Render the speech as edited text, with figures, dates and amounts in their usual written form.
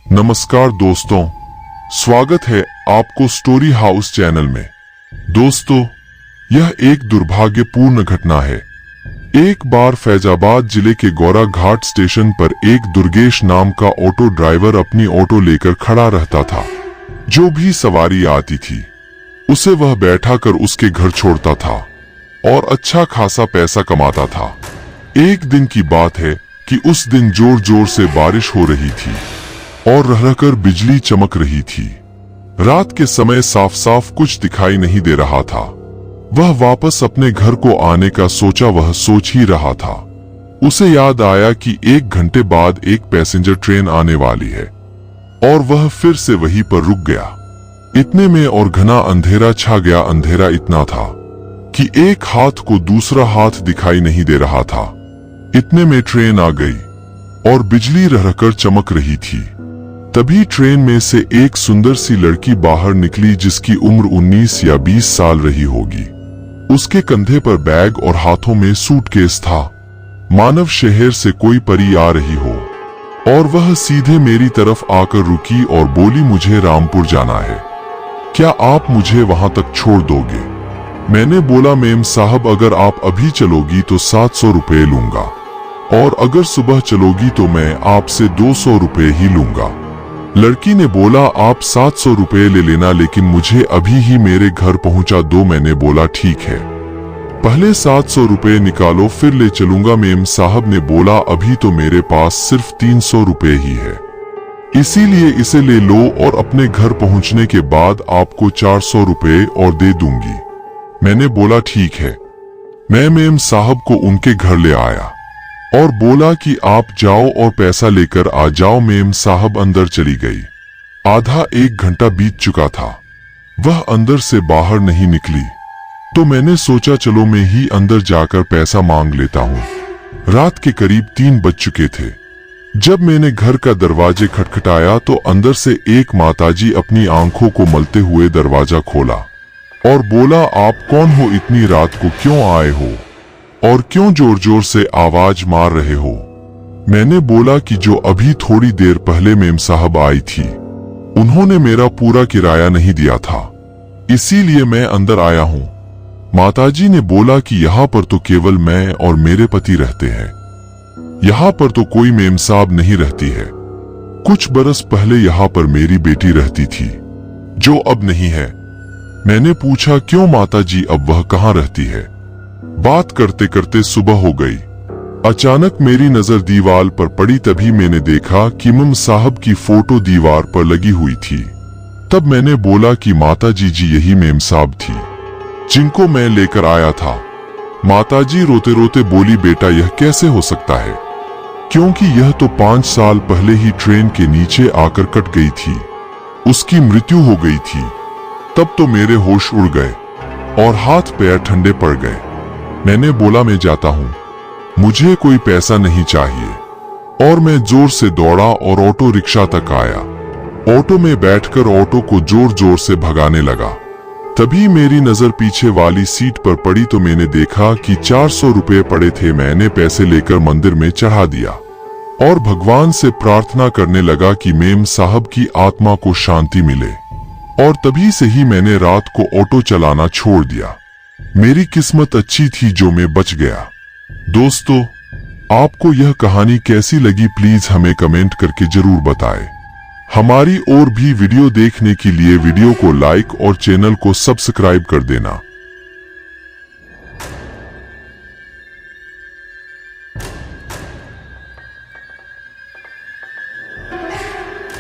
नमस्कार दोस्तों, स्वागत है आपको स्टोरी हाउस चैनल में। दोस्तों, यह एक दुर्भाग्यपूर्ण घटना है। एक बार फैजाबाद जिले के गौरा घाट स्टेशन पर एक दुर्गेश नाम का ऑटो ड्राइवर अपनी ऑटो लेकर खड़ा रहता था। जो भी सवारी आती थी उसे वह बैठा कर उसके घर छोड़ता था और अच्छा खासा पैसा कमाता था। एक दिन की बात है कि उस दिन जोर जोर से बारिश हो रही थी और रह-रहकर बिजली चमक रही थी। रात के समय साफ साफ कुछ दिखाई नहीं दे रहा था। वह वापस अपने घर को आने का सोच ही रहा था। उसे याद आया कि 1 घंटे बाद एक पैसेंजर ट्रेन आने वाली है और वह फिर से वहीं पर रुक गया। इतने में और घना अंधेरा छा गया। अंधेरा इतना था कि एक हाथ को दूसरा हाथ दिखाई नहीं दे रहा था। इतने में ट्रेन आ गई और बिजली रह-रहकर चमक रही थी। तभी ट्रेन में से एक सुंदर सी लड़की बाहर निकली जिसकी उम्र 19 या 20 साल रही होगी। उसके कंधे पर बैग और हाथों में सूटकेस था। मानव शहर से कोई परी आ रही हो और वह सीधे मेरी तरफ आकर रुकी और बोली, मुझे रामपुर जाना है, क्या आप मुझे वहां तक छोड़ दोगे? मैंने बोला, मेम साहब, अगर आप अभी चलोगी तो 700 रुपए लूंगा और अगर सुबह चलोगी तो मैं आपसे 200 रुपए ही लूंगा। लड़की ने बोला, आप 700 रुपए ले लेना, लेकिन मुझे अभी ही मेरे घर पहुंचा दो। मैंने बोला, ठीक है, पहले 700 रुपए निकालो फिर ले चलूंगा। मेम साहब ने बोला, अभी तो मेरे पास सिर्फ 300 रुपए ही है, इसीलिए इसे ले लो और अपने घर पहुंचने के बाद आपको 400 रुपए और दे दूंगी। मैंने बोला, ठीक है। मैं मेम साहब को उनके घर ले आया और बोला कि आप जाओ और पैसा लेकर आ जाओ। मेम साहब अंदर चली गई। आधा 1 घंटा बीत चुका था, वह अंदर से बाहर नहीं निकली। तो मैंने सोचा चलो मैं ही अंदर जाकर पैसा मांग लेता हूँ। रात के करीब 3 बज चुके थे। जब मैंने घर का दरवाजे खटखटाया तो अंदर से एक माताजी अपनी आंखों को मलते हुए दरवाजा खोला और बोला, आप कौन हो? इतनी रात को क्यों आए हो और क्यों जोर जोर से आवाज मार रहे हो? मैंने बोला कि जो अभी थोड़ी देर पहले मेम साहब आई थी, उन्होंने मेरा पूरा किराया नहीं दिया था, इसीलिए मैं अंदर आया हूँ। माताजी ने बोला कि यहाँ पर तो केवल मैं और मेरे पति रहते हैं, यहाँ पर तो कोई मेम साहब नहीं रहती है। कुछ बरस पहले यहाँ पर मेरी बेटी रहती थी, जो अब नहीं है। मैंने पूछा, क्यों माताजी, अब वह कहाँ रहती है? बात करते करते सुबह हो गई। अचानक मेरी नजर दीवार पर पड़ी। तभी मैंने देखा कि मेम साहब की फोटो दीवार पर लगी हुई थी। तब मैंने बोला कि माताजी जी, यही मेम साहब थी जिनको मैं लेकर आया था। माताजी रोते रोते बोली, बेटा यह कैसे हो सकता है, क्योंकि यह तो 5 साल पहले ही ट्रेन के नीचे आकर कट गई थी, उसकी मृत्यु हो गई थी। तब तो मेरे होश उड़ गए और हाथ पैर ठंडे पड़ गए। मैंने बोला, मैं जाता हूँ, मुझे कोई पैसा नहीं चाहिए। और मैं जोर से दौड़ा और ऑटो रिक्शा तक आया। ऑटो में बैठकर ऑटो को जोर जोर से भगाने लगा। तभी मेरी नजर पीछे वाली सीट पर पड़ी तो मैंने देखा कि 400 रुपए पड़े थे। मैंने पैसे लेकर मंदिर में चढ़ा दिया और भगवान से प्रार्थना करने लगा कि मेम साहब की आत्मा को शांति मिले। और तभी से ही मैंने रात को ऑटो चलाना छोड़ दिया। मेरी किस्मत अच्छी थी जो मैं बच गया। दोस्तों, आपको यह कहानी कैसी लगी प्लीज हमें कमेंट करके जरूर बताएं। हमारी और भी वीडियो देखने के लिए वीडियो को लाइक और चैनल को सब्सक्राइब कर देना।